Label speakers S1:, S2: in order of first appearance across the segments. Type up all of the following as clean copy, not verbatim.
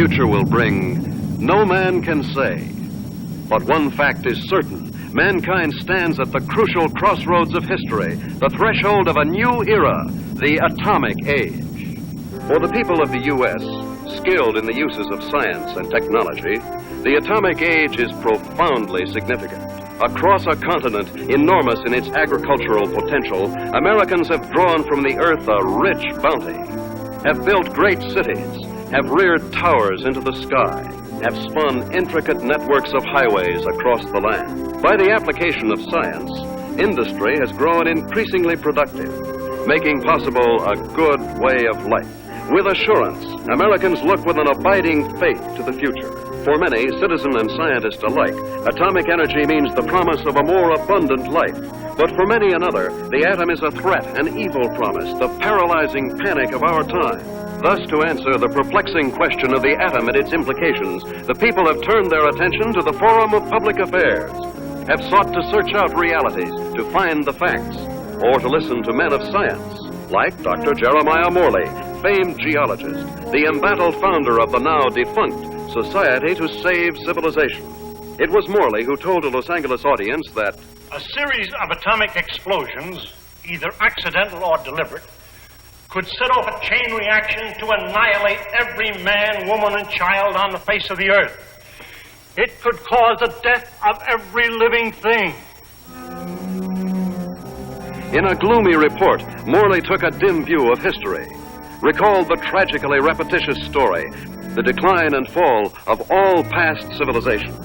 S1: future will bring, no man can say. But one fact is certain. Mankind stands at the crucial crossroads of history, the threshold of a new era, the atomic age. For the people of the U.S., skilled in the uses of science and technology, the atomic age is profoundly significant. Across a continent enormous in its agricultural potential, Americans have drawn from the earth a rich bounty, have built great cities, have reared towers into the sky, have spun intricate networks of highways across the land. By the application of science, industry has grown increasingly productive, making possible a good way of life. With assurance, Americans look with an abiding faith to the future. For many, citizen and scientist alike, atomic energy means the promise of a more abundant life. But for many another, the atom is a threat, an evil promise, the paralyzing panic of our time. Thus, to answer the perplexing question of the atom and its implications, the people have turned their attention to the forum of public affairs, have sought to search out realities, to find the facts, or to listen to men of science, like Dr. Jeremiah Morley, famed geologist, the embattled founder of the now defunct Society to Save Civilization. It was Morley who told a Los Angeles audience that
S2: a series of atomic explosions, either accidental or deliberate, could set off a chain reaction to annihilate every man, woman, and child on the face of the earth. It could cause the death of every living thing.
S1: In a gloomy report, Morley took a dim view of history, recalled the tragically repetitious story, the decline and fall of all past civilizations.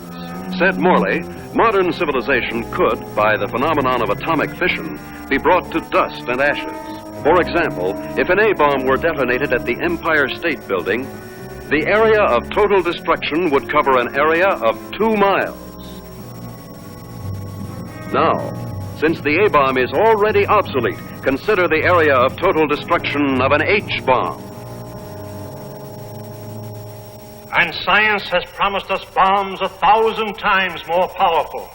S1: Said Morley, modern civilization could, by the phenomenon of atomic fission, be brought to dust and ashes. For example, if an A-bomb were detonated at the Empire State Building, the area of total destruction would cover an area of 2 miles. Now, since the A-bomb is already obsolete, consider the area of total destruction of an H-bomb.
S2: And science has promised us bombs 1,000 times more powerful,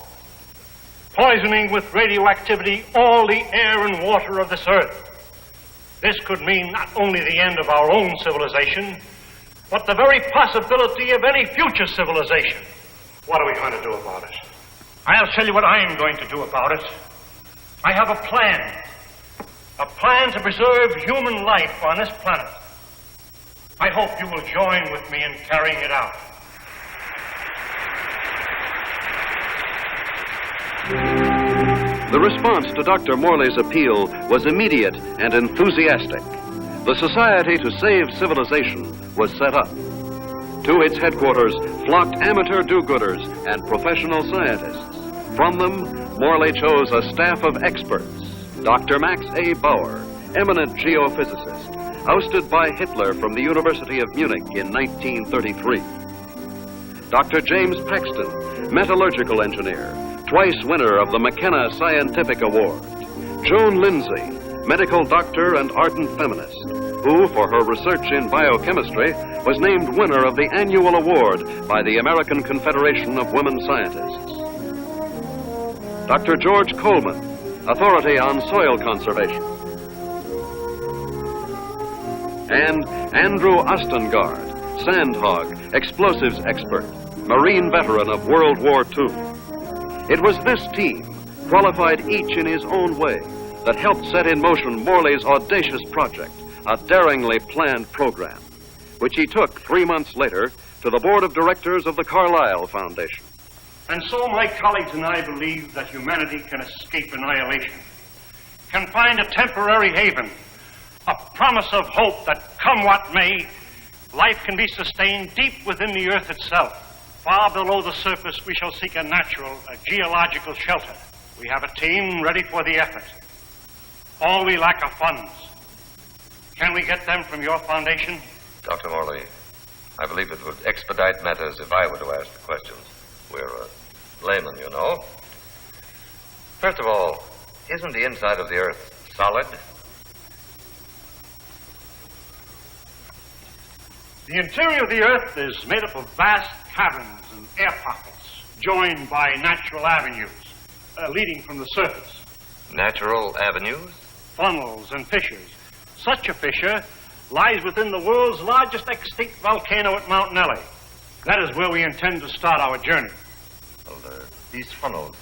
S2: poisoning with radioactivity all the air and water of this earth. This could mean not only the end of our own civilization, but the very possibility of any future civilization. What are we going to do about it? I'll tell you what I am going to do about it. I have a plan to preserve human life on this planet. I hope you will join with me in carrying it out.
S1: The response to Dr. Morley's appeal was immediate and enthusiastic. The Society to Save Civilization was set up. To its headquarters flocked amateur do-gooders and professional scientists. From them, Morley chose a staff of experts. Dr. Max A. Bauer, eminent geophysicist, ousted by Hitler from the University of Munich in 1933. Dr. James Paxton, metallurgical engineer, twice winner of the McKenna Scientific Award. Joan Lindsay, medical doctor and ardent feminist, who, for her research in biochemistry, was named winner of the annual award by the American Confederation of Women Scientists. Dr. George Coleman, authority on soil conservation. And Andrew Ostengard, sandhog, explosives expert, Marine veteran of World War II. It was this team, qualified each in his own way, that helped set in motion Morley's audacious project, a daringly planned program, which he took 3 months later to the board of directors of the Carlyle Foundation.
S2: And so my colleagues and I believe that humanity can escape annihilation, can find a temporary haven, a promise of hope that, come what may, life can be sustained deep within the earth itself. Far below the surface, we shall seek a natural, a geological shelter. We have a team ready for the effort. All we lack are funds. Can we get them from your foundation?
S3: Dr. Morley, I believe it would expedite matters if I were to ask the questions. We're laymen, you know. First of all, isn't the inside of the earth solid?
S2: The interior of the earth is made up of vast caverns and air pockets, joined by natural avenues leading from the surface.
S3: Natural avenues?
S2: Funnels and fissures. Such a fissure lies within the world's largest extinct volcano at Mount Nelly. That is where we intend to start our journey.
S3: Well, these funnels,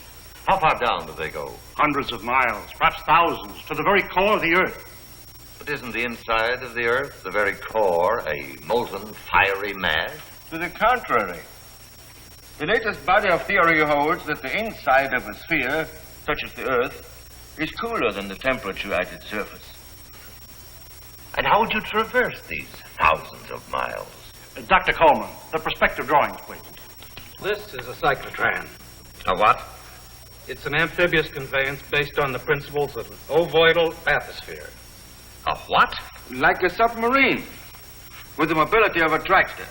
S3: how far down do they go?
S2: Hundreds of miles, perhaps thousands, to the very core of the Earth.
S3: But isn't the inside of the Earth, the very core, a molten, fiery mass?
S4: To the contrary. The latest body of theory holds that the inside of a sphere, such as the Earth, is cooler than the temperature at its surface.
S3: And how would you traverse these thousands of miles?
S2: Dr. Coleman, the perspective drawings, please.
S5: This is a cyclotram.
S3: A what?
S5: It's an amphibious conveyance based on the principles of an ovoidal bathysphere.
S3: A what?
S4: Like a submarine, with the mobility of a tractor.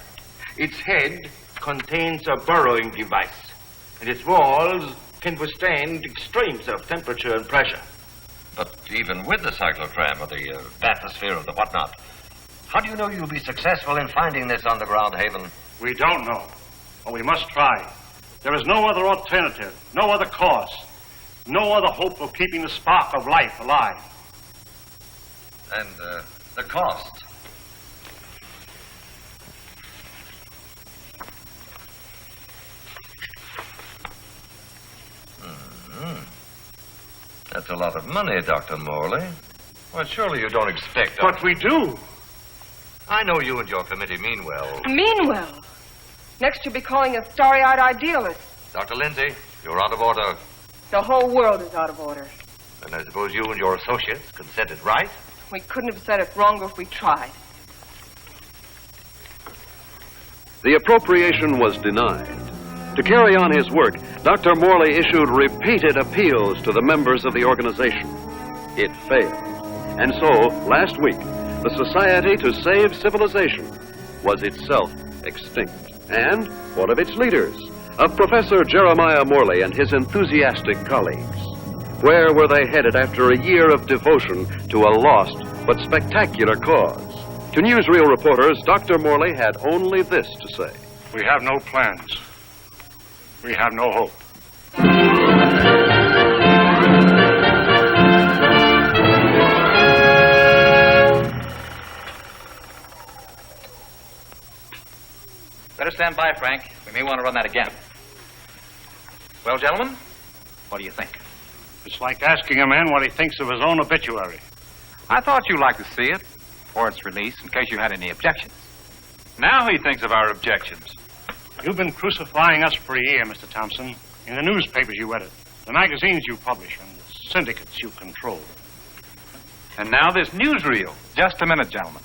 S4: Its head contains a burrowing device, and its walls can withstand extremes of temperature and pressure.
S3: But even with the cyclotram or the bathysphere or the whatnot, how do you know you'll be successful in finding this underground haven?
S2: We don't know, but we must try. There is no other alternative, no other course, no other hope of keeping the spark of life alive.
S3: And the cost? That's a lot of money, Dr. Morley. Well, surely you don't expect...
S2: But we do.
S3: I know you and your committee mean well.
S6: Mean well. Next you'll be calling us starry-eyed idealists.
S3: Dr. Lindsay, you're out of order.
S6: The whole world is out of order.
S3: And I suppose you and your associates can set it right?
S6: We couldn't have said it wrong if we tried.
S1: The appropriation was denied. To carry on his work, Dr. Morley issued repeated appeals to the members of the organization. It failed. And so, last week, the Society to Save Civilization was itself extinct. And one of its leaders, of Professor Jeremiah Morley and his enthusiastic colleagues. Where were they headed after a year of devotion to a lost but spectacular cause? To newsreel reporters, Dr. Morley had only this to say.
S2: We have no plans. We have no hope.
S7: Better stand by, Frank. We may want to run that again. Well, gentlemen, what do you think?
S2: It's like asking a man what he thinks of his own obituary.
S8: I thought you'd like to see it, or its release, in case you had any objections. Now he thinks of our objections.
S2: You've been crucifying us for a year, Mr. Thompson, in the newspapers you edit, the magazines you publish, and the syndicates you control.
S8: And now this newsreel. Just a minute, gentlemen.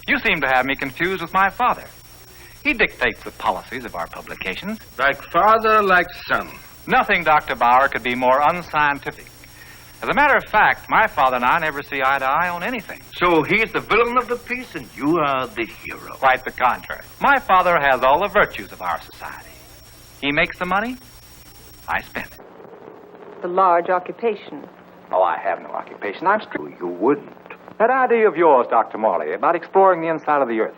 S8: You seem to have me confused with my father. He dictates the policies of our publications.
S4: Like father, like son.
S8: Nothing, Dr. Bauer, could be more unscientific. As a matter of fact, my father and I never see eye to eye on anything.
S4: So he's the villain of the piece and you are the hero.
S8: Quite the contrary. My father has all the virtues of our society. He makes the money, I spend it.
S6: It's a large occupation.
S5: Oh, I have no occupation. I'm straight. You wouldn't. That idea of yours, Dr. Morley, about exploring the inside of the Earth.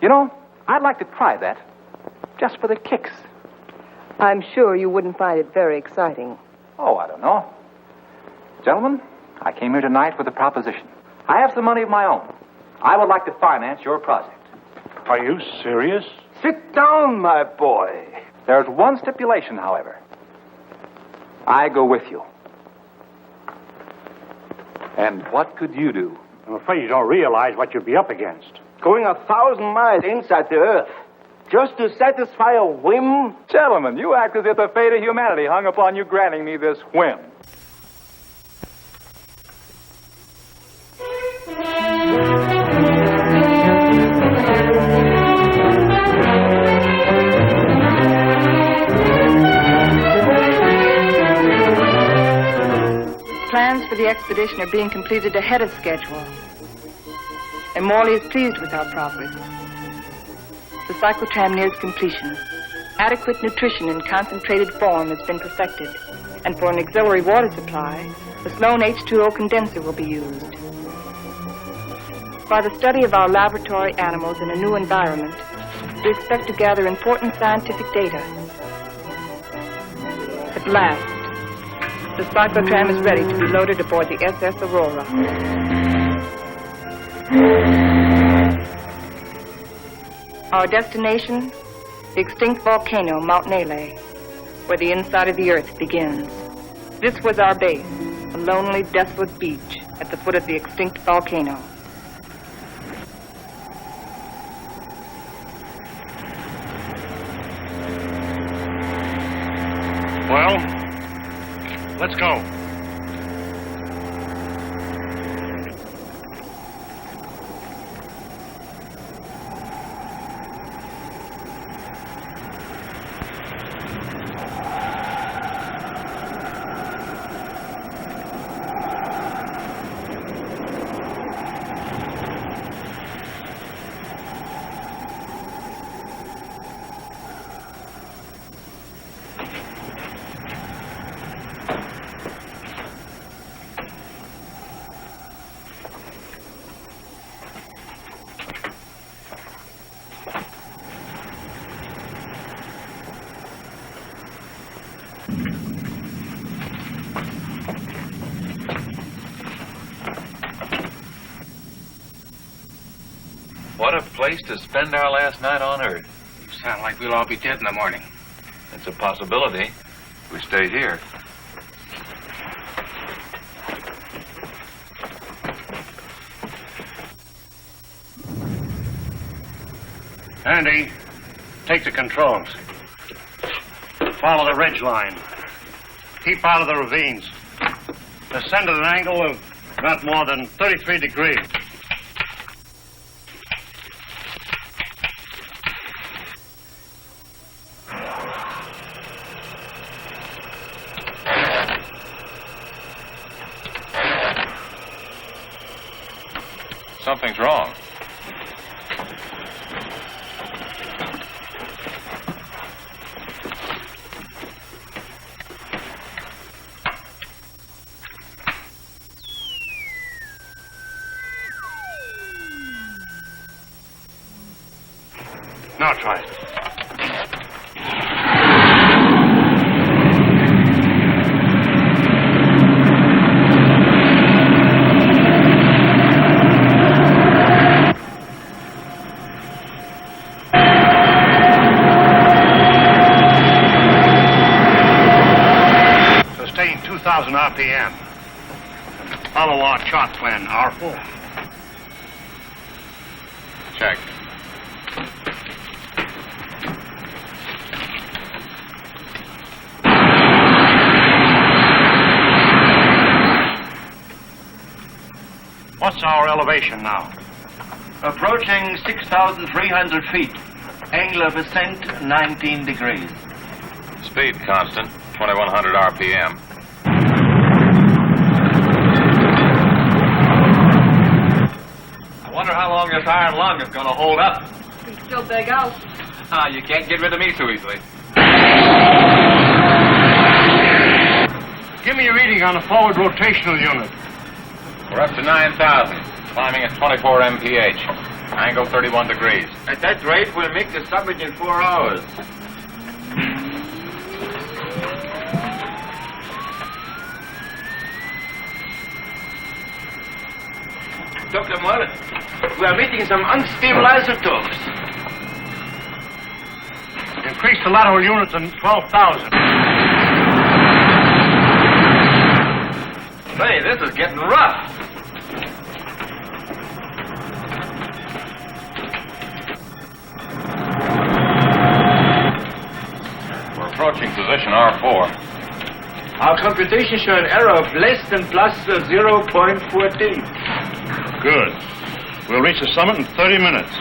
S5: You know, I'd like to try that, just for the kicks.
S6: I'm sure you wouldn't find it very exciting.
S5: Oh, I don't know. Gentlemen, I came here tonight with a proposition. I have some money of my own. I would like to finance your project.
S2: Are you serious?
S5: Sit down, my boy. There's one stipulation, however. I go with you. And what could you do?
S2: I'm afraid you don't realize what you'd be up against.
S4: Going 1,000 miles inside the Earth, just to satisfy a whim?
S5: Gentlemen, you act as if the fate of humanity hung upon you granting me this whim.
S6: Plans for the expedition are being completed ahead of schedule. And Morley is pleased with our progress. The cyclotram nears completion. Adequate nutrition in concentrated form has been perfected. And for an auxiliary water supply, the Sloan H2O condenser will be used. By the study of our laboratory animals in a new environment, we expect to gather important scientific data. At last, the cyclotram is ready to be loaded aboard the SS Aurora. Our destination, the extinct volcano, Mount Nele, where the inside of the earth begins. This was our base, a lonely, desolate beach at the foot of the extinct volcano.
S2: Well, let's go.
S8: What a place to spend our last night on Earth.
S4: You sound like we'll all be dead in the morning.
S8: It's a possibility if we stay here.
S2: Andy, take the controls. Follow the ridge line. Keep out of the ravines. Descend at an angle of not more than 33 degrees.
S8: Something's wrong.
S2: Now try it. Sustain 2,000 RPM. Follow our chart plan, R4.
S8: Check.
S2: What's our elevation now?
S4: Approaching 6,300 feet. Angle of ascent, 19 degrees.
S8: Speed constant, 2,100 RPM. I wonder how long this iron lung is going to hold up.
S6: We can still beg out.
S8: Ah, you can't get rid of me so easily.
S2: Give me a reading on the forward rotational unit.
S8: We're up to 9,000, climbing at 24 mph. Angle 31 degrees.
S4: At that rate, we'll make the summit in 4 hours. Dr. Muller, we are meeting some unstable isotopes.
S2: Increase the lateral unit to 12,000.
S8: Say, this is getting rough. We're approaching position R4.
S4: Our computations show an error of less than plus 0.14.
S2: Good. We'll reach the summit in 30 minutes.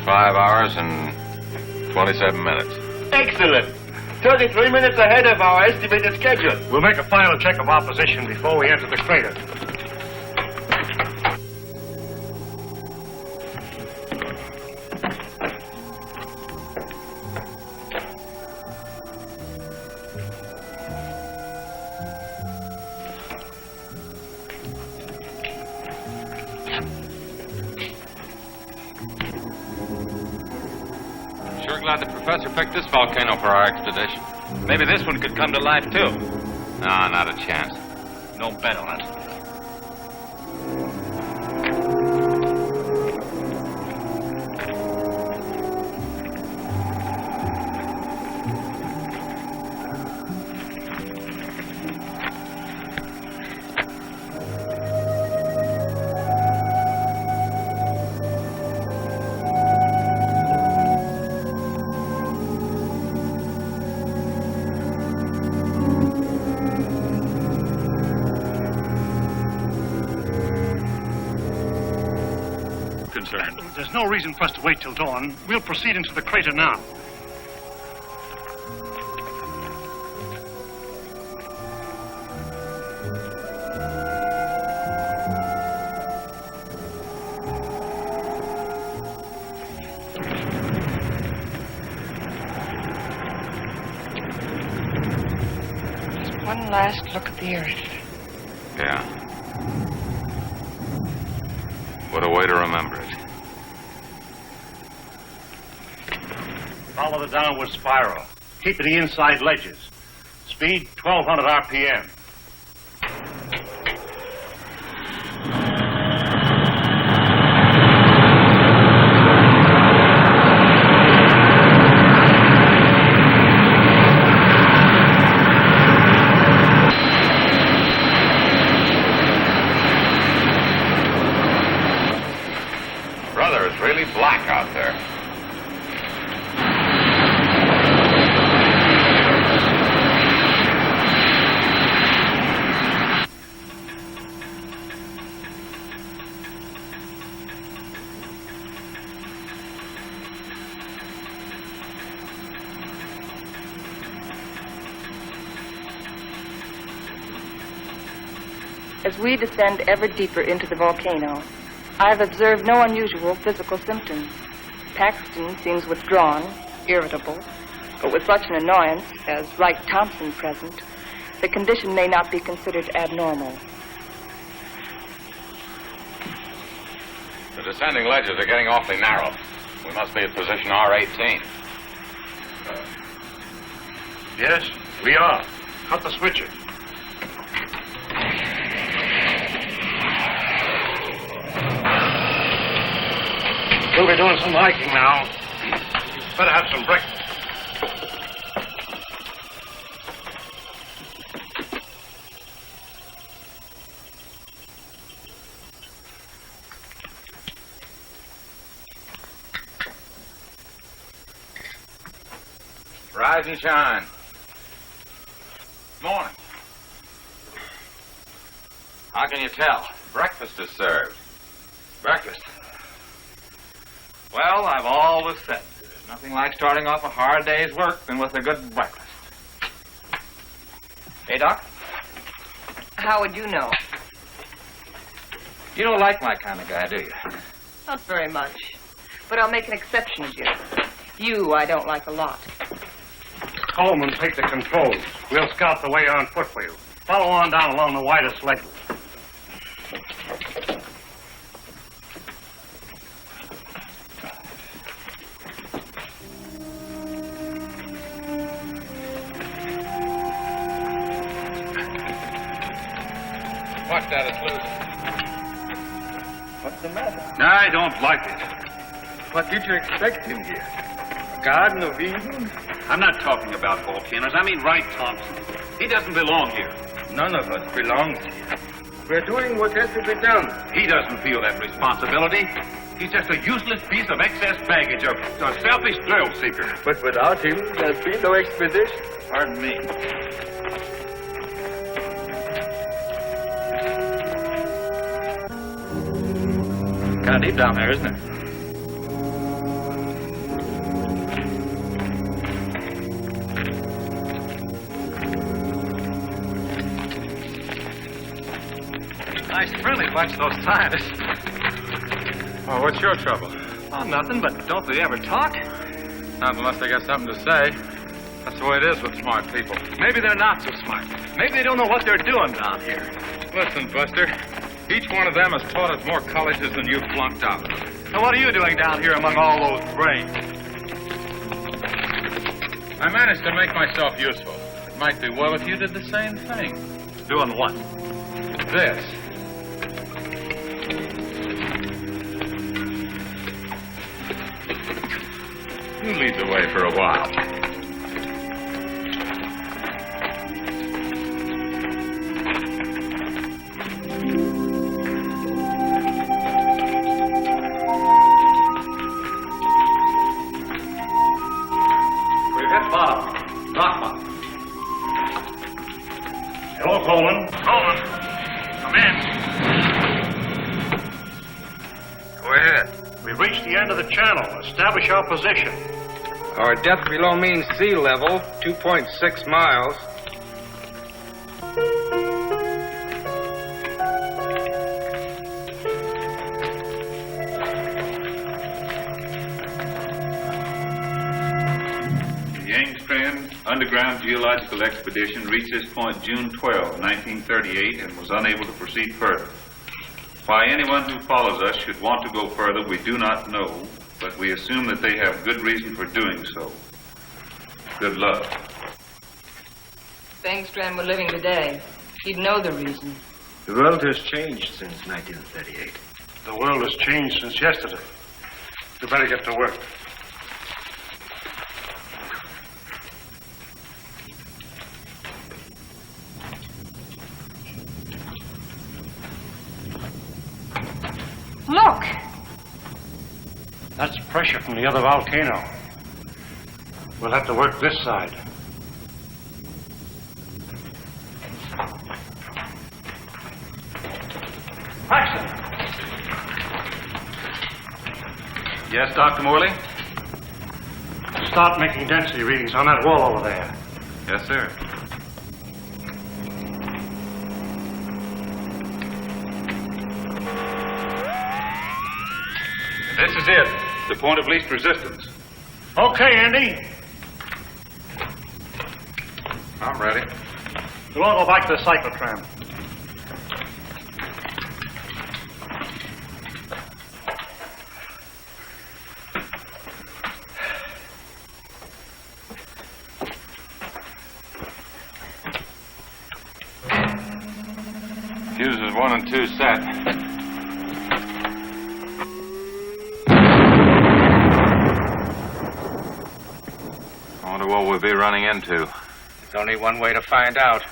S8: 5 hours and 27 minutes.
S4: Excellent. 33 minutes ahead of our estimated schedule.
S2: We'll make a final check of our position before we enter the crater.
S8: Professor picked this volcano for our expedition. Maybe this one could come to life, too. No, not a chance. No bet on it.
S2: There's no reason for us to wait till dawn. We'll proceed into the crater now.
S6: Just one last look at the earth.
S8: Yeah. What a way to remember it.
S2: Follow the downward spiral. Keep to the inside ledges. Speed 1,200 RPM.
S3: Brother, it's really black out there.
S6: As we descend ever deeper into the volcano, I have observed no unusual physical symptoms. Paxton seems withdrawn, irritable, but with such an annoyance as Wright Thompson present, the condition may not be considered abnormal.
S8: The descending ledges are getting awfully narrow. We must be at position R18.
S2: Yes, we are. Cut the switcher. We'll be doing some hiking now. Better have some breakfast.
S8: Rise and shine. Morning. How can you tell? Breakfast is served. Breakfast? Well, I've always said there's nothing like starting off a hard day's work than with a good breakfast. Hey, Doc?
S6: How would you know?
S8: You don't like my kind of guy, do you?
S6: Not very much. But I'll make an exception of you. You I don't like a lot.
S2: Coleman, take the controls. We'll scout the way on foot for you. Follow on down along the widest ledge.
S8: Watch that, it's loose.
S4: What's the matter?
S2: I don't like it.
S4: What did you expect him here? A Garden of Eden?
S9: I'm not talking about volcanoes. I mean Wright Thompson. He doesn't belong here.
S4: None of us belongs here. We're doing what has to be done.
S9: He doesn't feel that responsibility. He's just a useless piece of excess baggage, a selfish thrill seeker.
S4: But without him, there'd be no expedition.
S9: Pardon me.
S8: Kind of deep down there, isn't it? Nice friendly bunch, those scientists. Oh, what's your trouble? Oh, nothing, but don't they ever talk? Not unless they got something to say. That's the way it is with smart people. Maybe they're not so smart. Maybe they don't know what they're doing down here. Listen, Buster. Each one of them has taught at more colleges than you've flunked out. So what are you doing down here among all those brains? I managed to make myself useful. It might be well if you did the same thing.
S2: Doing what?
S8: This. You lead the way for a while.
S2: Hello, Coleman.
S9: Coleman, come in.
S4: Go ahead.
S2: We've reached the end of the channel. Establish our position.
S4: Our depth below mean sea level, 2.6 miles.
S9: Underground geological expedition reached this point June 12, 1938, and was unable to proceed further. Why anyone who follows us should want to go further, we do not know, but we assume that they have good reason for doing so. Good luck.
S6: If Engstrand were living today, he'd know the reason.
S4: The world has changed since 1938.
S2: The world has changed since yesterday. You better get to work.
S6: Look!
S2: That's pressure from the other volcano. We'll have to work this side. Paxton!
S9: Yes, Dr. Morley?
S2: Start making density readings on that wall over there.
S9: Yes, sir. This is it. The point of least resistance.
S2: Okay, Andy.
S8: I'm ready.
S2: We'll all go back to the cyclotram.
S8: Fuses 1 and 2 set. I wonder what we'll be running into.
S4: There's only one way to find out.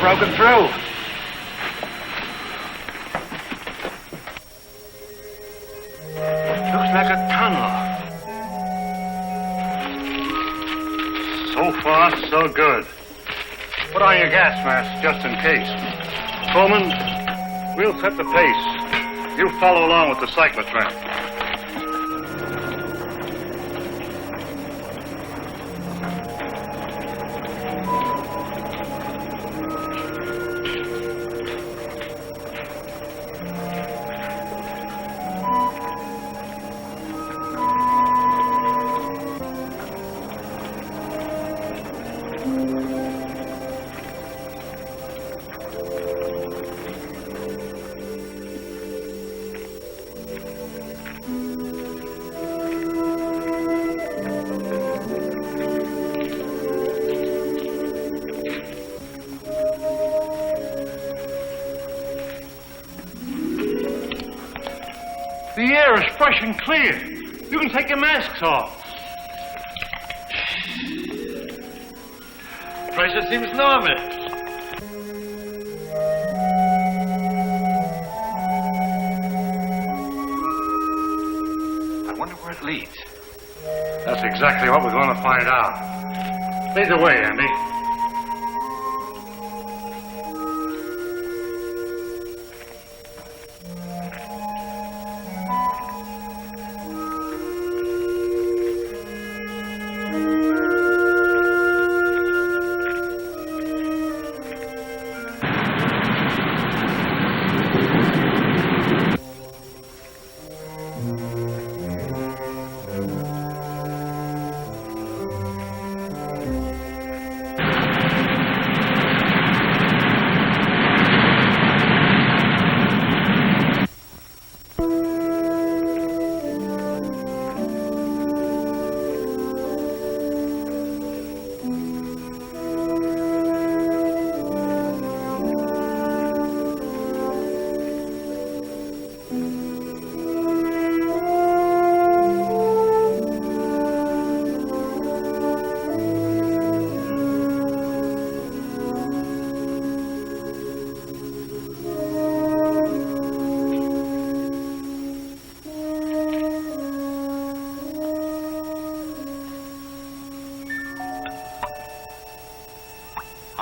S2: Broken through. Looks like a tunnel. So far, so good. Put on your gas mask just in case. Coleman, we'll set the pace. You follow along with the cyclotram. The air is fresh and clear. You can take your masks off. Pressure seems normal.
S8: I wonder where it leads.
S2: That's exactly what we're going to find out. Lead the way, Andy.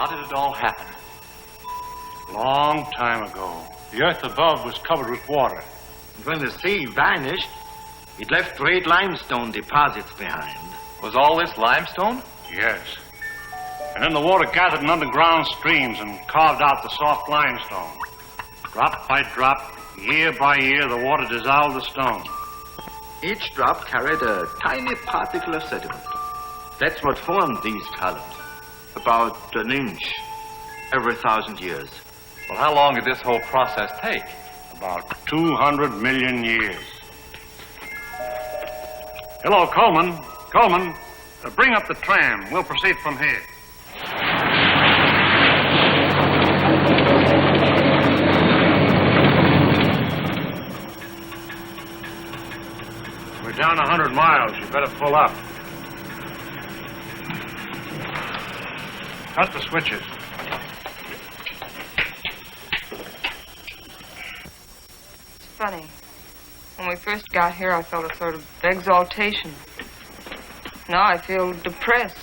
S7: How did it all happen?
S2: Long time ago, the earth above was covered with water.
S4: And when the sea vanished, it left great limestone deposits behind.
S7: Was all this limestone?
S2: Yes. And then the water gathered in underground streams and carved out the soft limestone. Drop by drop, year by year, the water dissolved the stone.
S4: Each drop carried a tiny particle of sediment. That's what formed these columns. About an inch every 1,000 years.
S7: Well, how long did this whole process take?
S2: About 200 million years. Hello, Coleman. Coleman, bring up the tram. We'll proceed from here. We're down 100 miles. You better pull up. Cut the switches.
S6: It's funny. When we first got here, I felt a sort of exaltation. Now I feel depressed.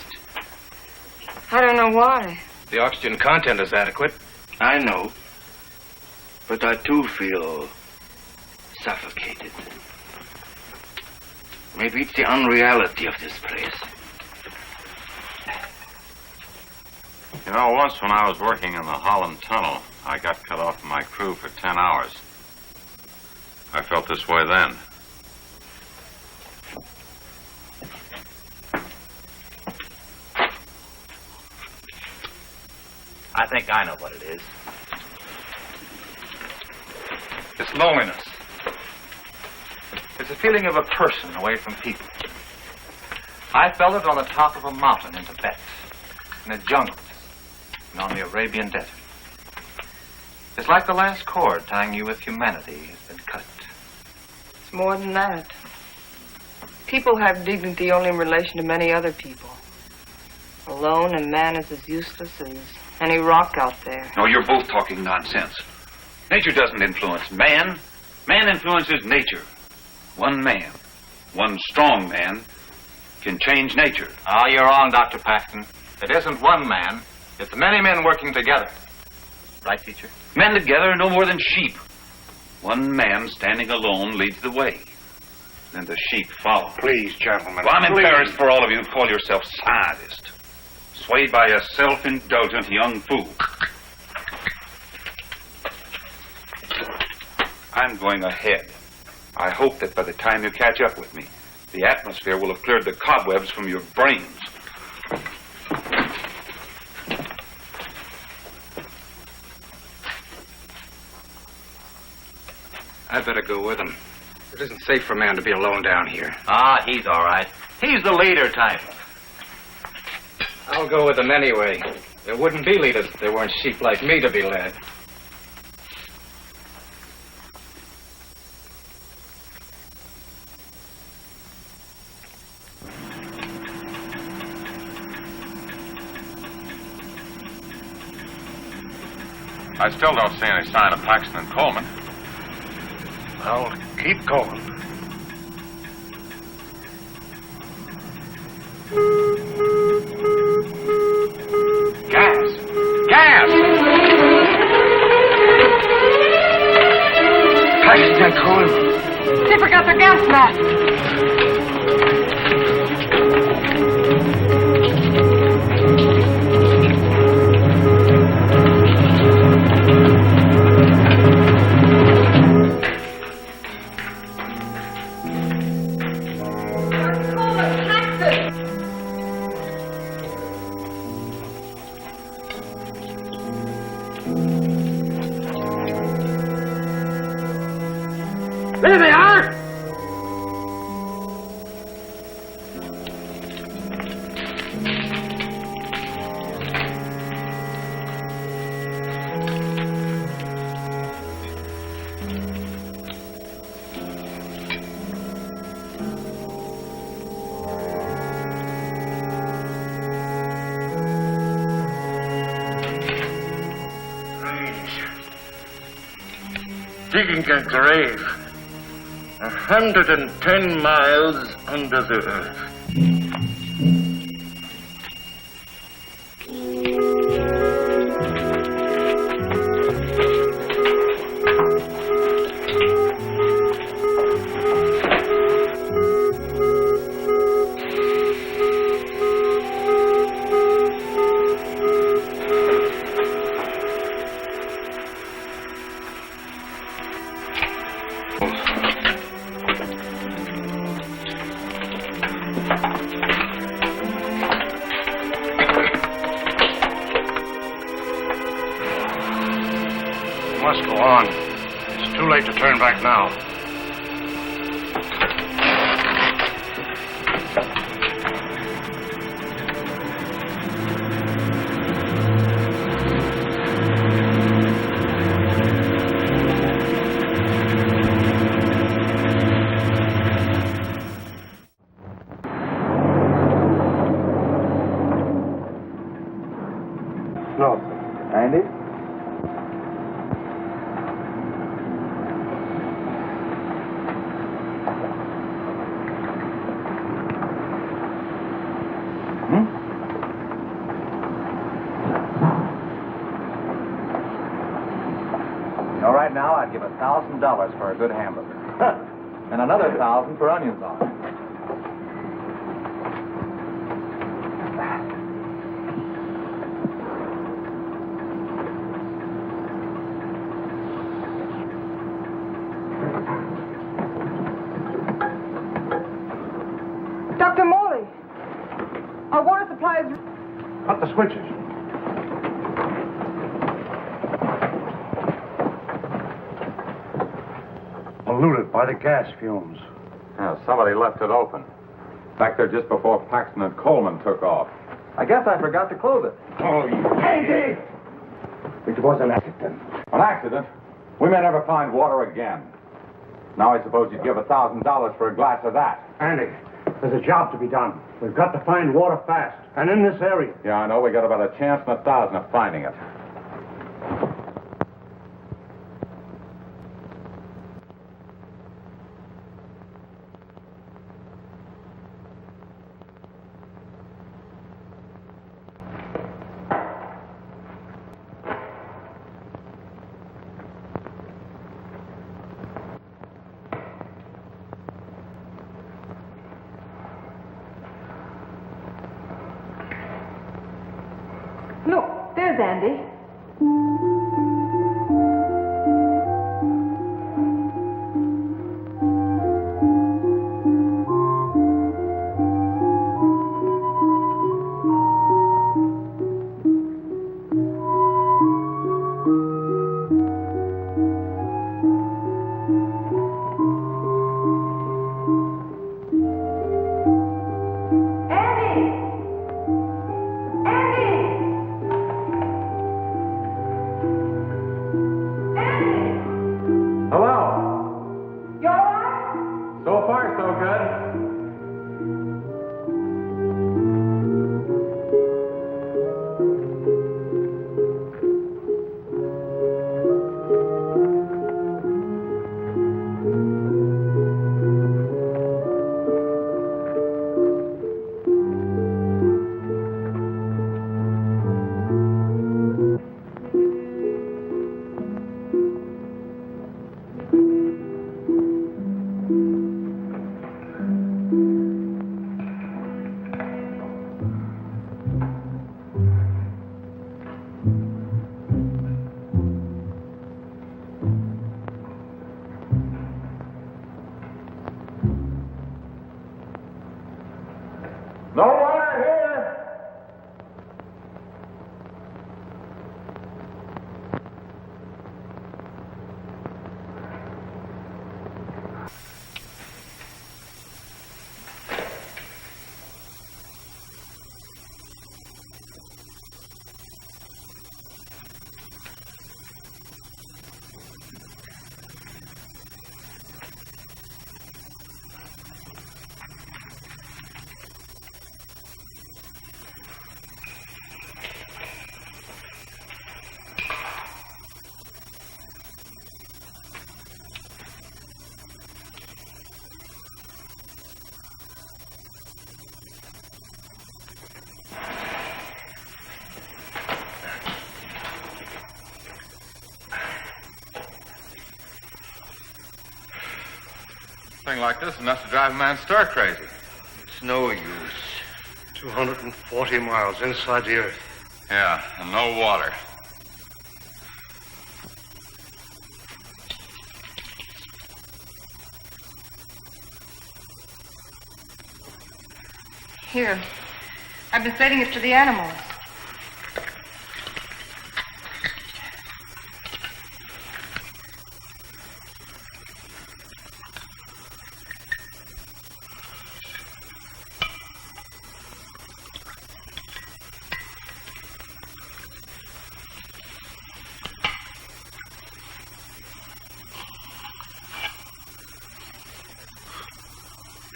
S6: I don't know why.
S7: The oxygen content is adequate.
S4: I know. But I too feel suffocated. Maybe it's the unreality of this place.
S8: You know, once when I was working in the Holland Tunnel, I got cut off from my crew for 10 hours. I felt this way then.
S7: I think I know what it is. It's loneliness. It's a feeling of a person away from people. I felt it on the top of a mountain in Tibet, in the jungles, and on the Arabian desert. It's like the last cord tying you with humanity has been cut.
S6: It's more than that. People have dignity only in relation to many other people. Alone, a man is as useless as any rock out there.
S10: No, you're both talking nonsense. Nature doesn't influence man. Man influences nature. One man, one strong man, can change nature.
S7: Oh, you're wrong, Dr. Paxton. It isn't one man. It's many men working together. Right, teacher?
S10: Men together are no more than sheep. One man standing alone leads the way. Then the sheep follow.
S2: Please, gentlemen.
S10: Well, I'm
S2: please.
S10: embarrassed for all of you who call yourself scientists. Swayed by a self-indulgent young fool. I'm going ahead. I hope that by the time you catch up with me, the atmosphere will have cleared the cobwebs from your brains.
S5: I'd better go with him. It isn't safe for a man to be alone down here.
S7: Ah, he's all right. He's the leader type.
S5: I'll go with them anyway. There wouldn't be leaders if there weren't sheep like me to be led.
S8: I still don't see any sign of Paxton and Coleman.
S2: Well, keep going.
S10: Gas! Gas!
S4: Paxton and Coleman.
S6: They forgot their gas mask.
S4: There they are! Digging a grave 110 miles under the earth.
S2: must go on. It's too late to turn back now.
S5: No. Andy? All right, now I'd give $1,000 for a good hamburger. And another 1,000 for onions on it.
S6: Dr. Morley, our water supply is...
S2: Cut the switches. Polluted by the gas fumes.
S5: Yeah, somebody left it open. Back there just before Paxton and Coleman took off. I guess I forgot to close it.
S2: Oh, Andy! It was an accident.
S5: An accident? We may never find water again. Now I suppose you'd give $1,000 for a glass of that.
S2: Andy, there's a job to be done. We've got to find water fast, and in this area.
S5: Yeah, I know. We got about a chance in 1,000 of finding it.
S6: Look, there's Andy. No water here!
S8: Thing like this enough to drive a man stir crazy.
S2: It's no use. 240 miles inside the earth.
S8: Yeah, and no water.
S6: Here. I've been setting it to the animals.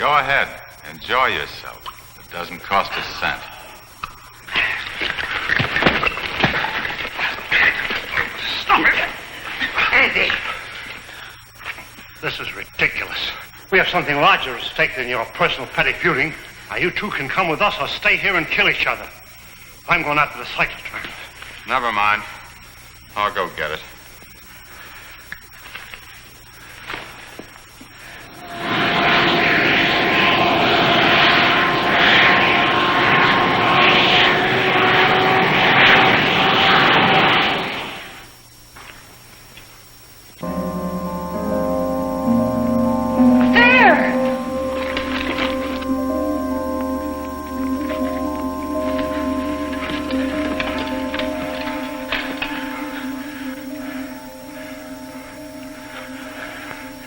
S8: Go ahead. Enjoy yourself. It doesn't cost a cent.
S2: Stop it! Andy! This is ridiculous. We have something larger at stake than your personal petty feuding. Now, you two can come with us or stay here and kill each other. I'm going after the cyclotron.
S8: Never mind. I'll go get it.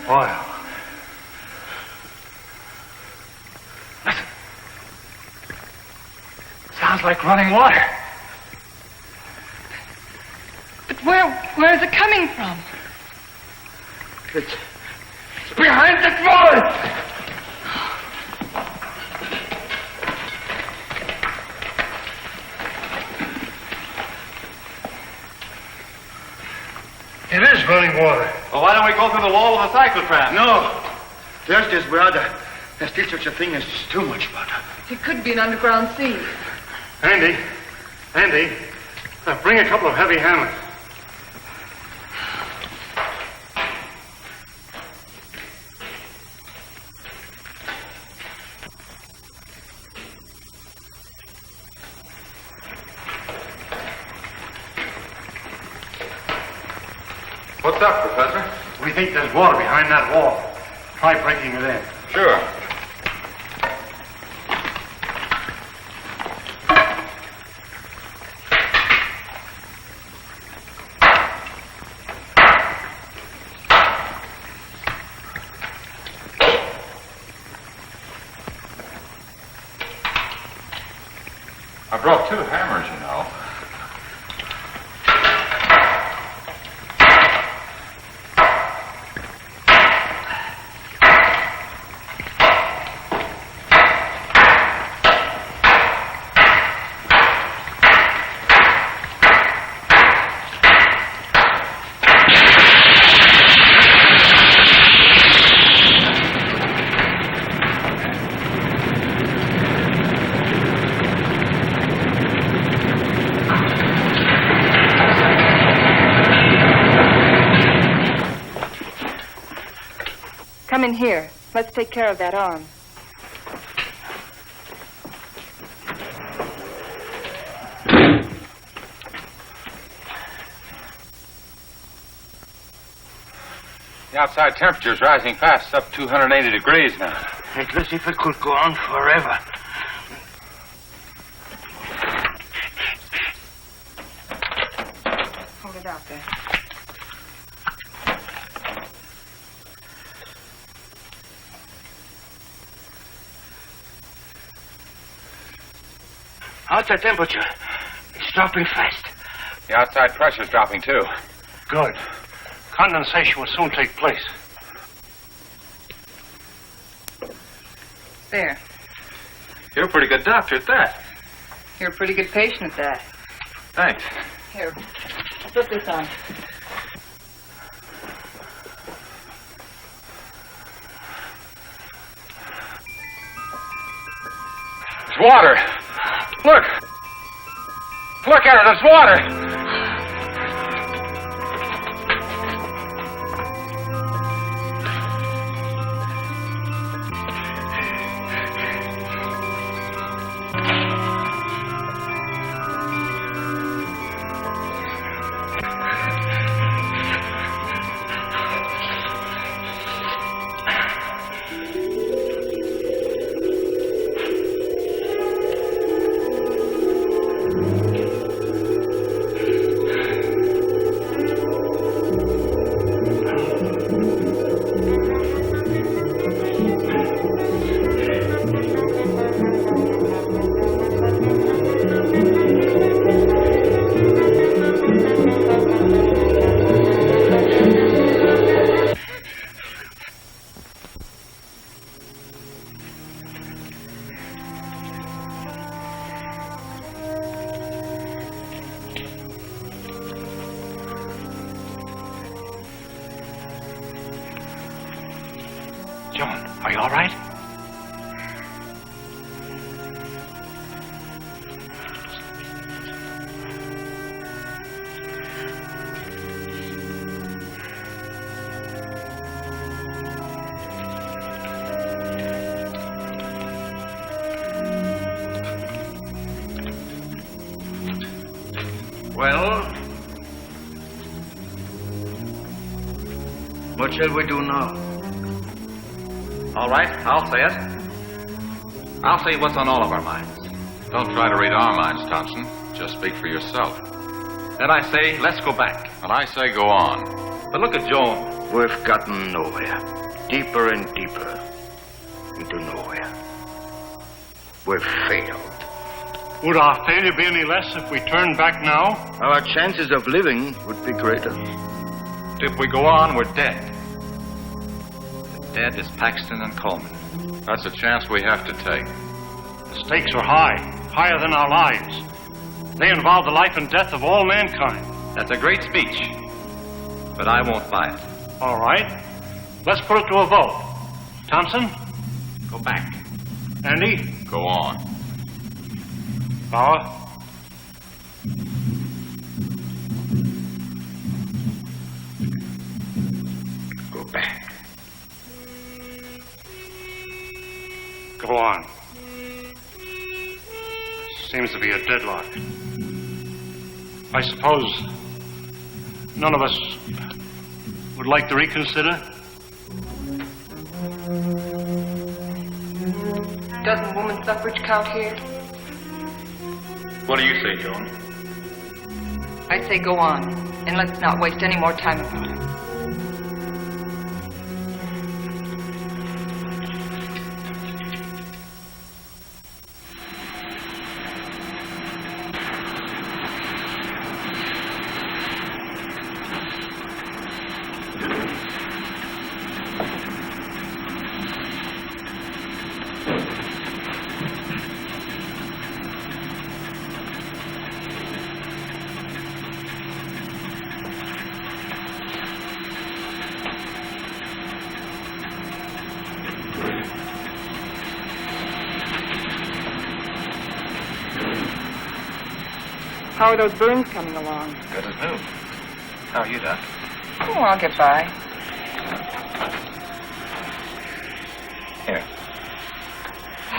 S2: Oil. Listen. Sounds like running water.
S6: But where is it coming from?
S2: It's behind the wall. It is running water.
S8: Well, why don't we go through the wall with a cyclotron?
S4: No. There's this brother. There's still such a thing as too much butter.
S6: It could be an underground sea.
S2: Andy, bring a couple of heavy hammers.
S8: What's up, Professor?
S2: We think there's water behind that wall. Try breaking it in.
S8: Sure. I brought 2 hammers, you know.
S6: Come in here. Let's take care of that arm.
S8: The outside temperature's rising fast. It's up 280 degrees now.
S4: It looks as if it could go on forever.
S6: Hold it out there.
S4: Outside temperature. It's dropping fast.
S8: The outside pressure's dropping, too.
S2: Good. Condensation will soon take place.
S6: There.
S8: You're a pretty good doctor at that.
S6: You're a pretty good patient at that.
S8: Thanks.
S6: Here, put this on.
S8: It's water. Look. Look at it. It's water.
S7: Joan, are you all right?
S4: Well, what shall we do now?
S7: All right, I'll say it. I'll say what's on all of our minds.
S8: Don't try to read our minds, Thompson. Just speak for yourself.
S7: Then I say, let's go back.
S8: And I say go on.
S7: But look at Joan.
S4: We've gotten nowhere. Deeper and deeper into nowhere. We've failed.
S2: Would our failure be any less if we turned back now?
S4: Our chances of living would be greater.
S7: If we go on, we're dead. The dead is Paxton and Coleman.
S8: That's a chance we have to take.
S2: The stakes are high, higher than our lives. They involve the life and death of all mankind.
S7: That's a great speech, but I won't buy it.
S2: All right, let's put it to a vote. Thompson?
S7: Go back.
S2: Andy?
S8: Go on.
S2: Bauer?
S4: Go back.
S2: Go on. Seems to be a deadlock. I suppose none of us would like to reconsider?
S6: Doesn't woman suffrage count here?
S7: What do you say, Joan?
S6: I say go on, and let's not waste any more time about it. How are those burns coming along?
S7: Good as new. How are you, Doc?
S6: Oh, I'll get by.
S7: Here.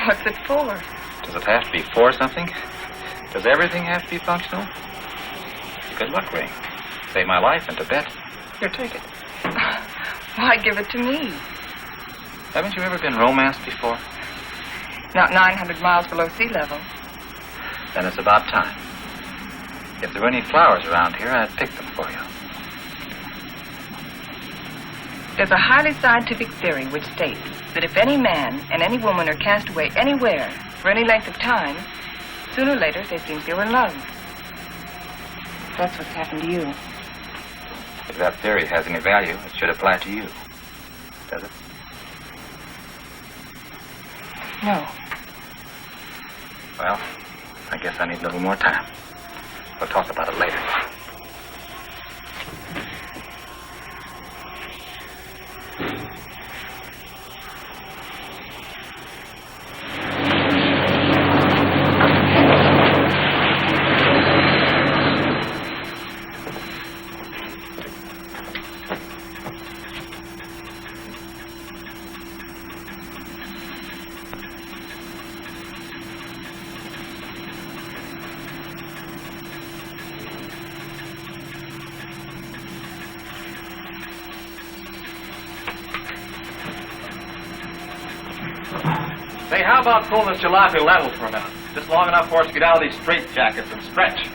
S6: What's it for?
S7: Does it have to be for something? Does everything have to be functional? Good luck ring. Saved my life in Tibet. Here, take it.
S6: Why give it to me?
S7: Haven't you ever been romanced before?
S6: Not 900 miles below sea level.
S7: Then it's about time. If there were any flowers around here, I'd pick them for you.
S6: There's a highly scientific theory which states that if any man and any woman are cast away anywhere for any length of time, sooner or later they think they were in love. That's what's happened to you.
S7: If that theory has any value, it should apply to you. Does it?
S6: No.
S7: Well, I guess I need a little more time. We'll talk about it later. Say, how about pulling this jalopy level for a minute? Just long enough for us to get out of these straitjackets and stretch.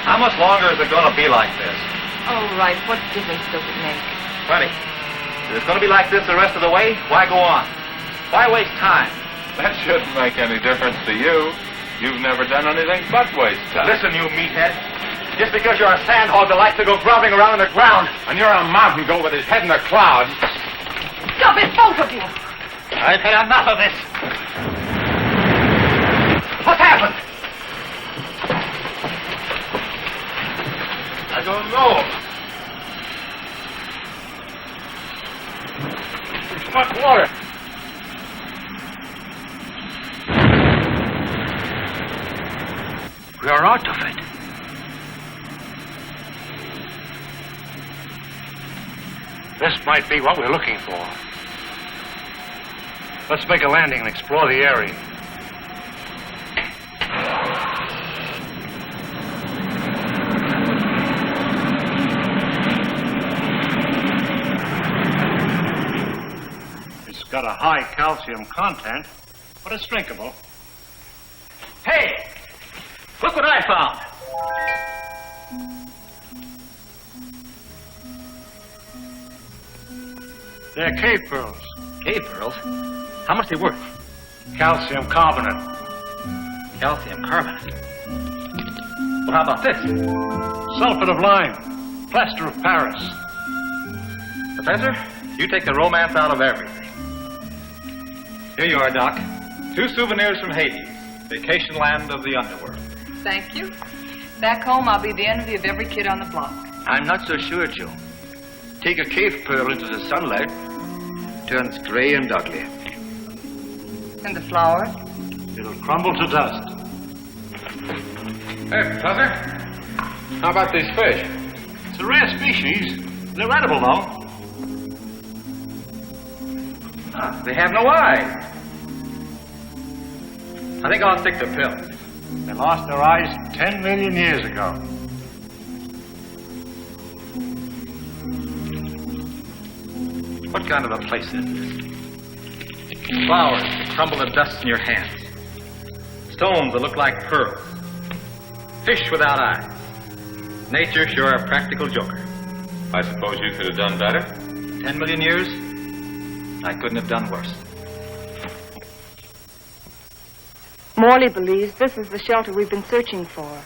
S7: How much longer is it going to be like this?
S6: Oh, right. What difference does it make?
S7: Plenty. If it's going to be like this the rest of the way, why go on? Why waste time?
S8: That shouldn't make any difference to you. You've never done anything but waste time.
S7: Listen, you meathead. Just because you're a sandhog that likes to go groveling around in the ground.
S8: And you're a mountain goat with his head in the clouds.
S6: Stop it, both of you!
S7: I've had enough of this. What's happened?
S2: I don't know. We struck water.
S4: We are out of it.
S2: This might be what we're looking for. Let's make a landing and explore the area. It's got a high calcium content, but it's drinkable.
S7: Hey! Look what I found.
S2: They're cave pearls.
S7: Cave pearls? How much they worth?
S2: Calcium carbonate.
S7: Calcium carbonate. Well, how about this?
S2: Sulfate of lime. Plaster of Paris.
S7: Professor, you take the romance out of everything. Here you are, Doc. 2 souvenirs from Hades, vacation land of the underworld.
S6: Thank you. Back home, I'll be the envy of every kid on the block.
S4: I'm not so sure, Joe. Take a cave pearl into the sunlight, turns gray and ugly.
S6: And the flower?
S2: It'll crumble to dust.
S8: Hey, Professor. How about these fish?
S2: It's a rare species. They're edible, though.
S7: They have no eyes. I think I'll stick to pills.
S2: They lost their eyes 10 million years ago.
S7: What kind of a place is this? Flowers that crumble to dust in your hands. Stones that look like pearls. Fish without eyes. Nature sure a practical joker.
S8: I suppose you could have done better.
S7: 10 million years, I couldn't have done worse.
S6: Morley believes this is the shelter we've been searching for.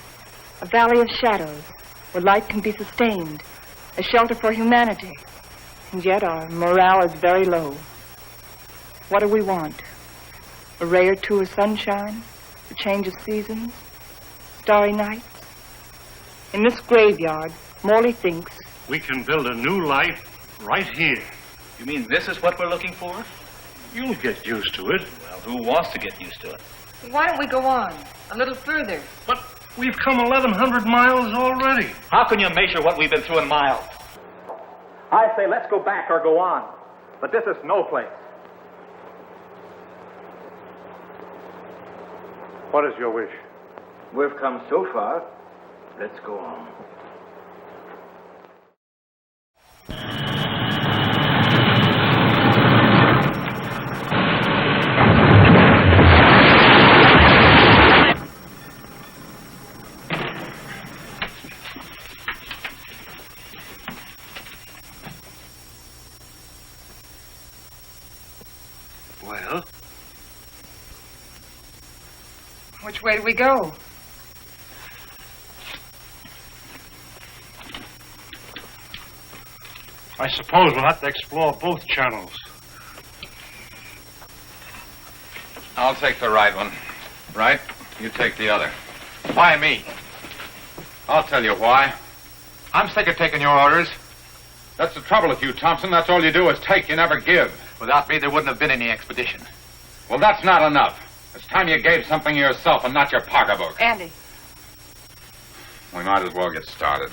S6: A valley of shadows, where light can be sustained. A shelter for humanity. And yet our morale is very low. What do we want? A ray or two of sunshine? A change of seasons? Starry nights? In this graveyard, Morley thinks
S2: We can build a new life right here.
S7: You mean this is what we're looking for?
S2: You'll get used to it.
S7: Well, who wants to get used to it?
S6: Why don't we go on? A little further.
S2: But we've come 1,100 miles already.
S7: How can you measure what we've been through in miles?
S5: I say let's go back or go on. But this is no place.
S2: What is your wish?
S4: We've come so far, let's go on.
S2: Well,
S6: Which way do we go?
S2: I suppose we'll have to explore both channels.
S8: I'll take the right one. Right? You take the other. Why me? I'll tell you why. I'm sick of taking your orders. That's the trouble with you, Thompson. That's all you do is take, you never give.
S7: Without me, there wouldn't have been any expedition.
S8: Well, that's not enough. It's time you gave something yourself and not your pocketbook.
S6: Andy.
S8: We might as well get started.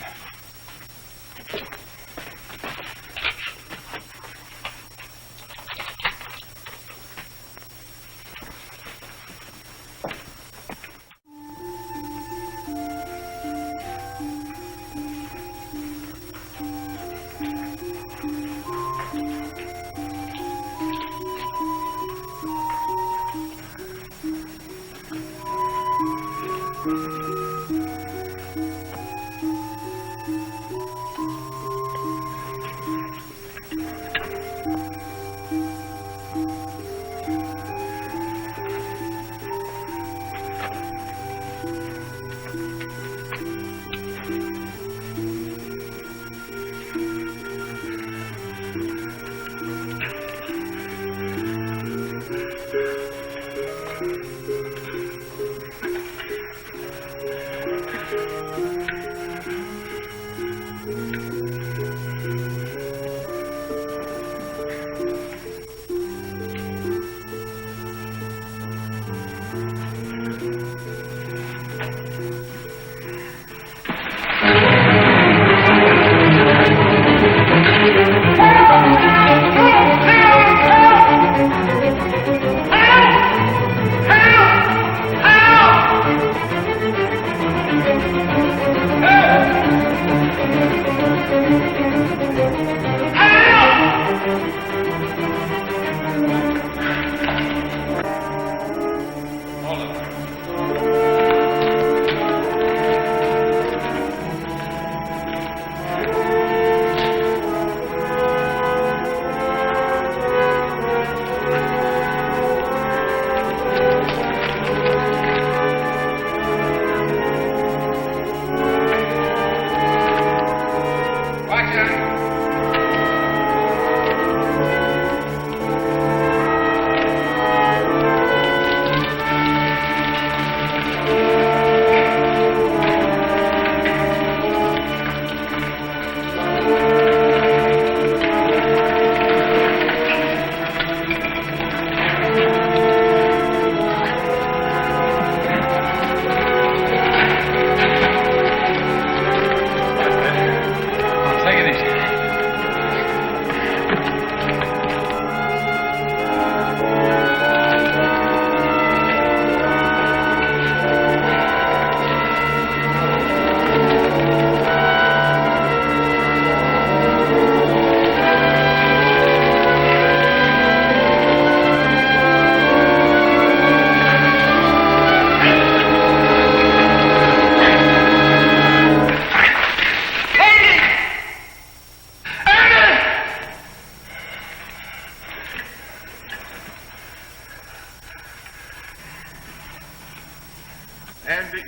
S4: And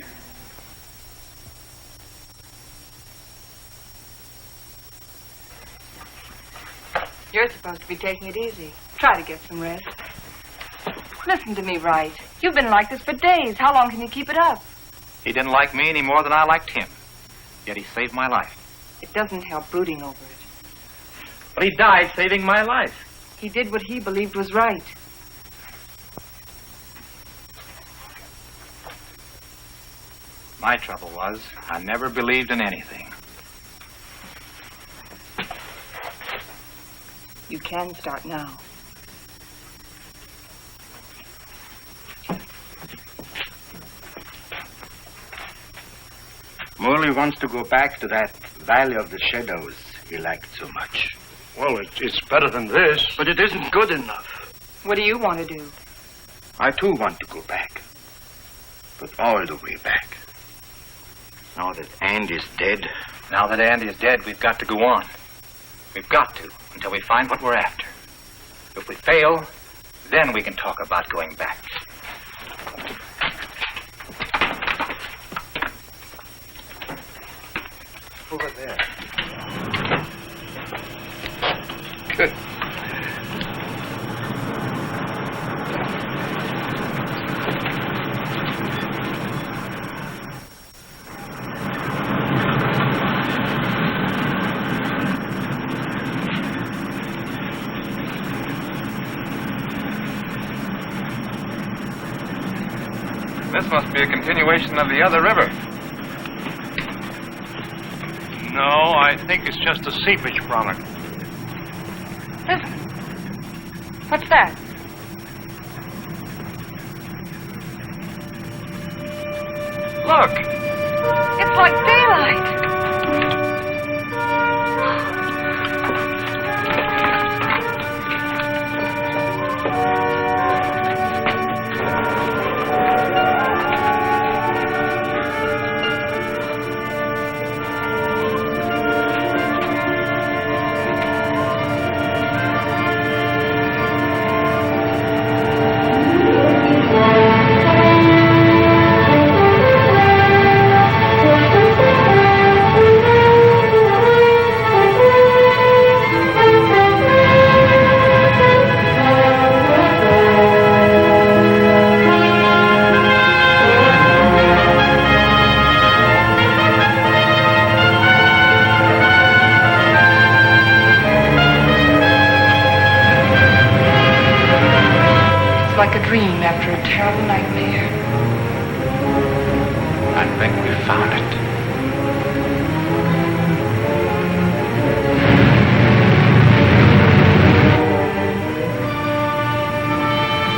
S6: You're supposed to be taking it easy. Try to get some rest. Listen to me right. You've been like this for days. How long can you keep it up?
S7: He didn't like me any more than I liked him. Yet he saved my life.
S6: It doesn't help brooding over it.
S7: But he died saving my life.
S6: He did what he believed was right.
S7: My trouble was, I never believed in anything.
S6: You can start now.
S4: Morley wants to go back to that Valley of the Shadows he liked so much.
S2: Well, it's better than this. But it isn't good enough.
S6: What do you want to do?
S4: I too want to go back. But all the way back. Now that Andy's dead.
S7: Now that Andy is dead, we've got to go on. We've got to, until we find what we're after. If we fail, then we can talk about going back.
S4: Over there. Good.
S8: This must be a continuation of the other river.
S2: No, I think it's just a seepage from it.
S6: Listen. What's that?
S2: Look!
S6: It's like daylight. Like a dream after a terrible nightmare.
S7: I think we found it.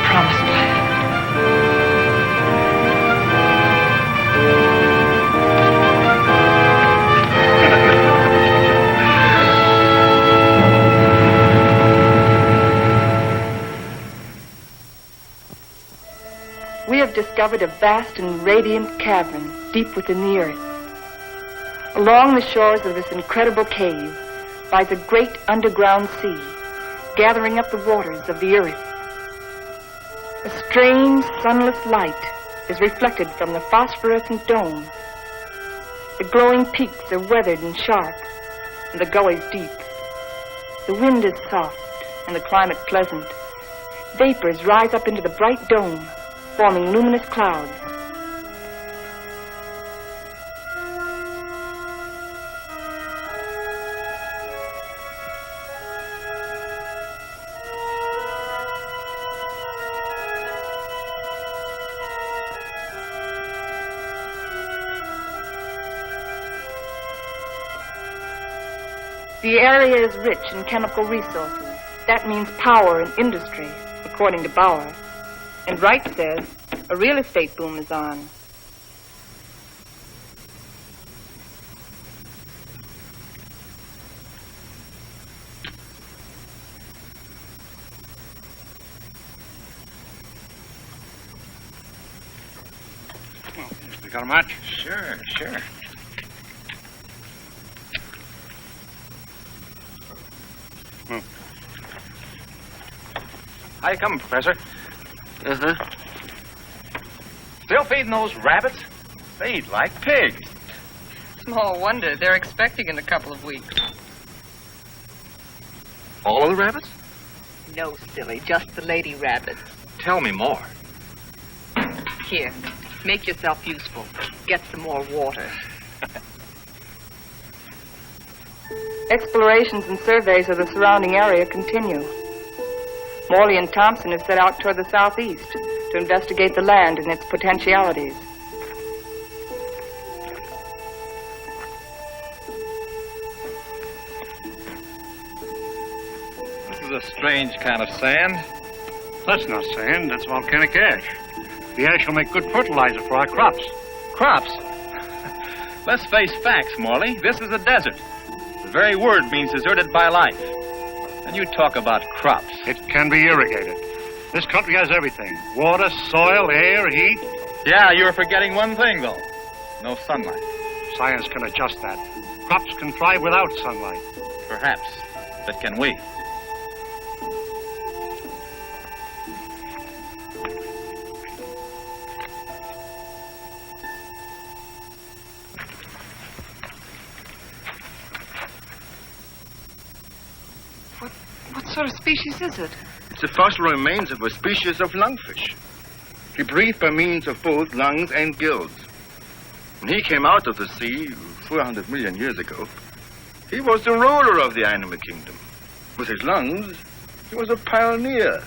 S6: Promised land. We have discovered a vast and radiant cavern deep within the earth. Along the shores of this incredible cave lies a great underground sea, gathering up the waters of the earth. A strange, sunless light is reflected from the phosphorescent dome. The glowing peaks are weathered and sharp, and the gullies deep. The wind is soft, and the climate pleasant. Vapors rise up into the bright dome, forming luminous clouds. The area is rich in chemical resources. That means power and industry, according to Bauer. And Wright says a real estate boom is on.
S8: You got a match?
S7: Sure. How you coming, Professor?
S4: Uh-huh.
S7: Still feeding those rabbits?
S8: They eat like pigs.
S6: Small wonder. They're expecting in a couple of weeks.
S8: All of the rabbits?
S6: No, silly. Just the lady rabbits.
S8: Tell me more.
S6: Here. Make yourself useful. Get some more water. Explorations and surveys of the surrounding area continue. Morley and Thompson have set out toward the southeast to investigate the land and its potentialities.
S8: This is a strange kind of sand.
S2: That's not sand, that's volcanic ash. The ash will make good fertilizer for our crops.
S8: Crops? Let's face facts, Morley. This is a desert. The very word means deserted by life. And you talk about crops.
S2: It can be irrigated. This country has everything. Water, soil, air, heat.
S8: Yeah, you're forgetting one thing, though. No sunlight.
S2: Science can adjust that. Crops can thrive without sunlight.
S8: Perhaps. But can we?
S6: What sort of species is it?
S4: It's the fossil remains of a species of lungfish. He breathed by means of both lungs and gills. When he came out of the sea 400 million years ago, he was the ruler of the animal kingdom. With his lungs, he was a pioneer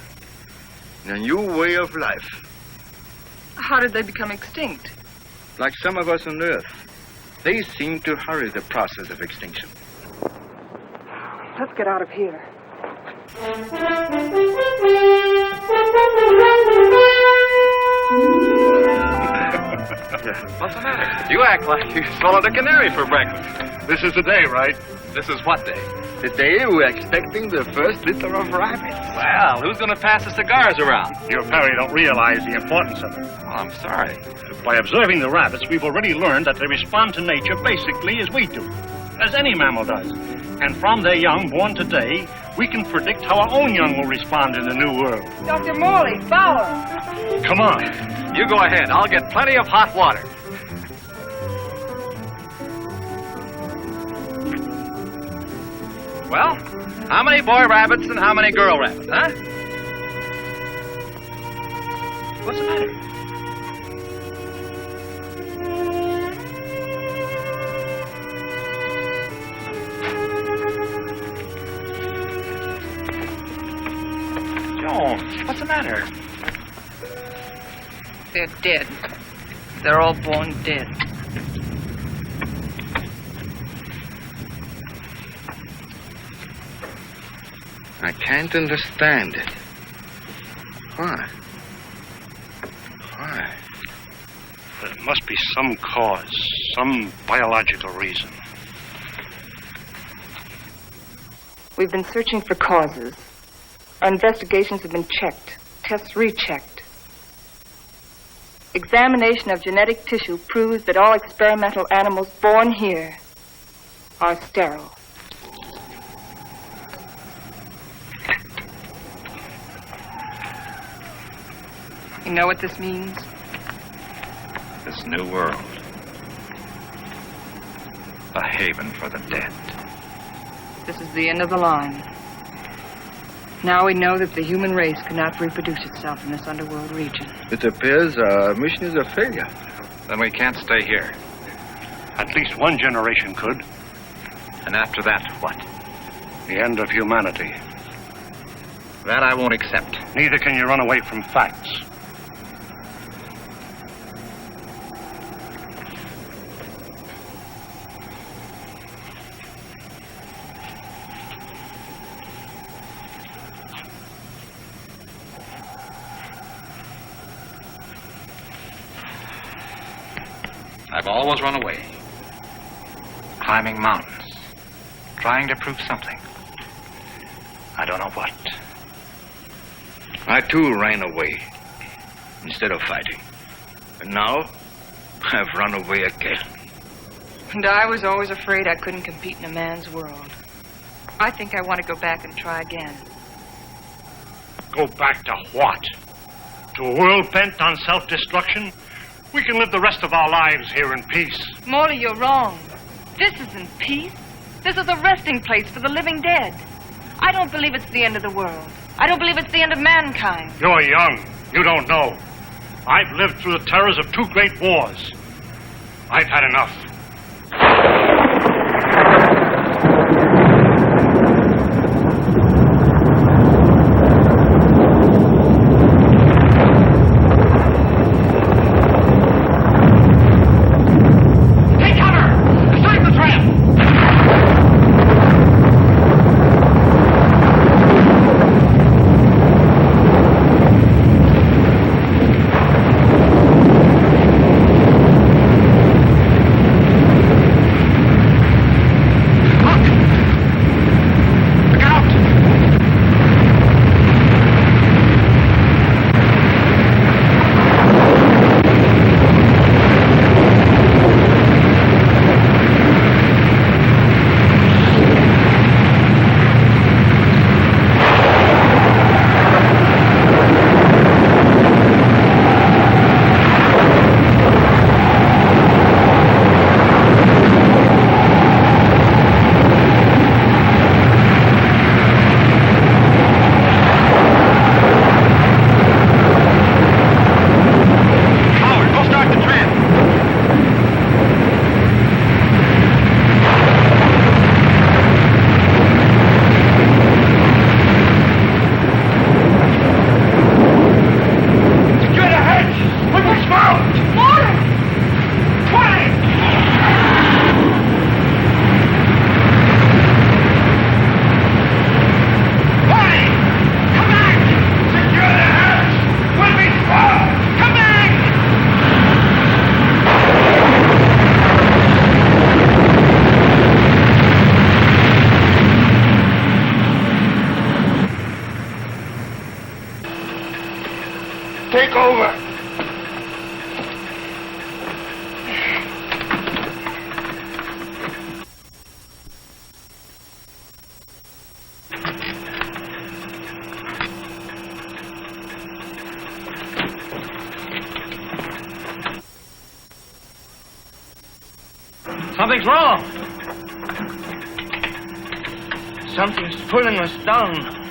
S4: in a new way of life.
S6: How did they become extinct?
S4: Like some of us on Earth, they seem to hurry the process of extinction.
S6: Let's get out of here.
S8: What's the matter? You act like you swallowed a canary for breakfast.
S2: This is the day, right?
S8: This is what day?
S4: The day we're expecting the first litter of rabbits.
S8: Well, who's going to pass the cigars around?
S2: You apparently don't realize the importance of it.
S8: Oh, I'm sorry.
S2: By observing the rabbits, we've already learned that they respond to nature basically as we do, as any mammal does. And from their young born today, we can predict how our own young will respond in the new world.
S6: Dr. Morley, follow.
S2: Come on.
S8: You go ahead. I'll get plenty of hot water. Well, how many boy rabbits and how many girl rabbits, huh? What's the matter? Joan, what's the matter?
S6: They're dead. They're all born dead.
S4: I can't understand it. Why? Why?
S2: There must be some cause, some biological reason.
S6: We've been searching for causes. Our investigations have been checked, tests rechecked. Examination of genetic tissue proves that all experimental animals born here are sterile. You know what this means?
S8: This new world. A haven for the dead.
S6: This is the end of the line. Now we know that the human race cannot reproduce itself in this underworld region.
S4: It appears our mission is a failure.
S8: Then we can't stay here.
S2: At least one generation could.
S8: And after that, what?
S2: The end of humanity.
S8: That I won't accept.
S2: Neither can you run away from facts.
S8: I've always run away. Climbing mountains. Trying to prove something. I don't know what.
S4: I, too, ran away instead of fighting. And now, I've run away again.
S6: And I was always afraid I couldn't compete in a man's world. I think I want to go back and try again.
S2: Go back to what? To a world bent on self-destruction? We can live the rest of our lives here in peace.
S6: Morley, you're wrong. This isn't peace. This is a resting place for the living dead. I don't believe it's the end of the world. I don't believe it's the end of mankind.
S2: You're young. You don't know. I've lived through the terrors of 2 great wars. I've had enough.
S4: Take over.
S7: Something's wrong.
S4: Something's pulling us down.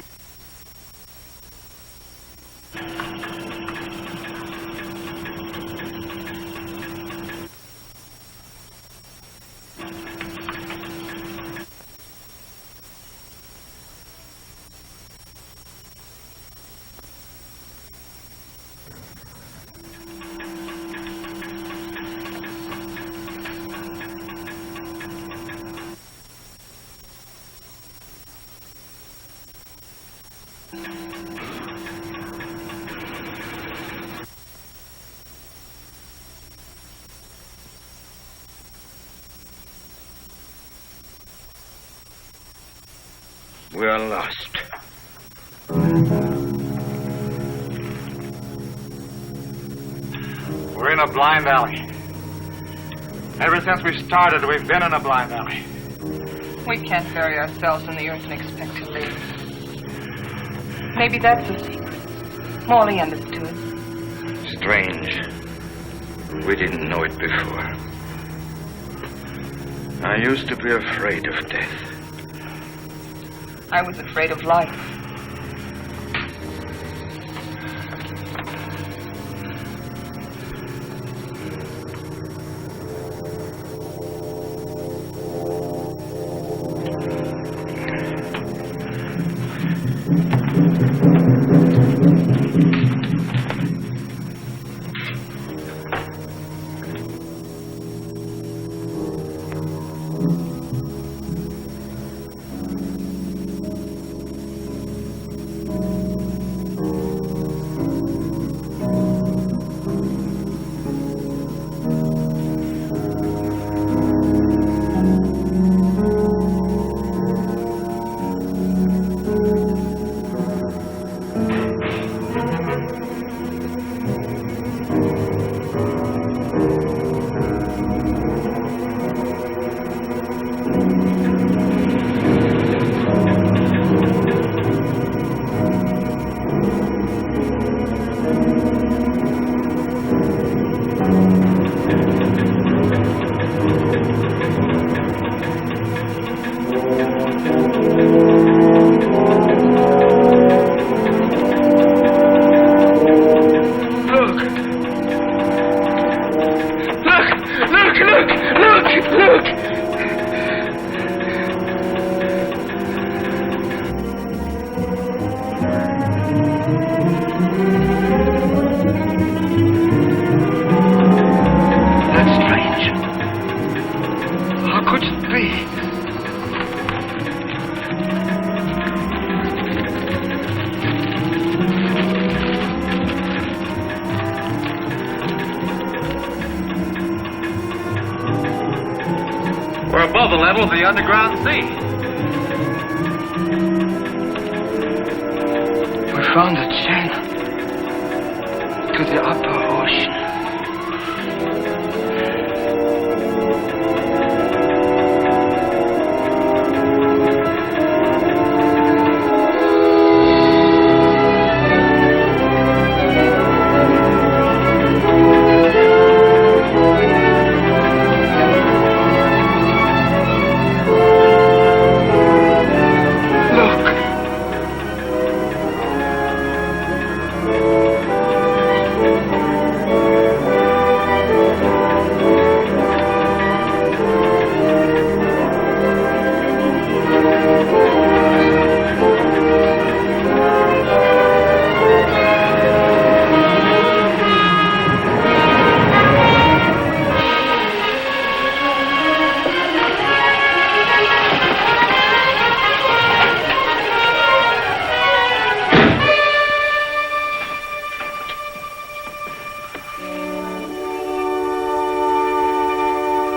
S4: We are lost.
S8: We're in a blind alley. Ever since we started, we've been in a blind alley.
S6: We can't bury ourselves in the earth and expect to live. Maybe that's the secret. Morley understood.
S4: Strange. We didn't know it before. I used to be afraid of death.
S6: I was afraid of life.
S4: That's strange. How could it be?
S8: We're above the level of the underground sea.
S4: We found a channel to the upper ocean.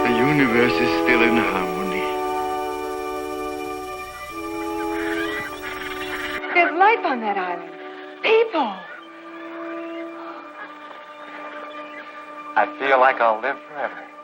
S4: The universe is still in harmony.
S6: There's life on that island. People.
S5: I feel like I'll live forever.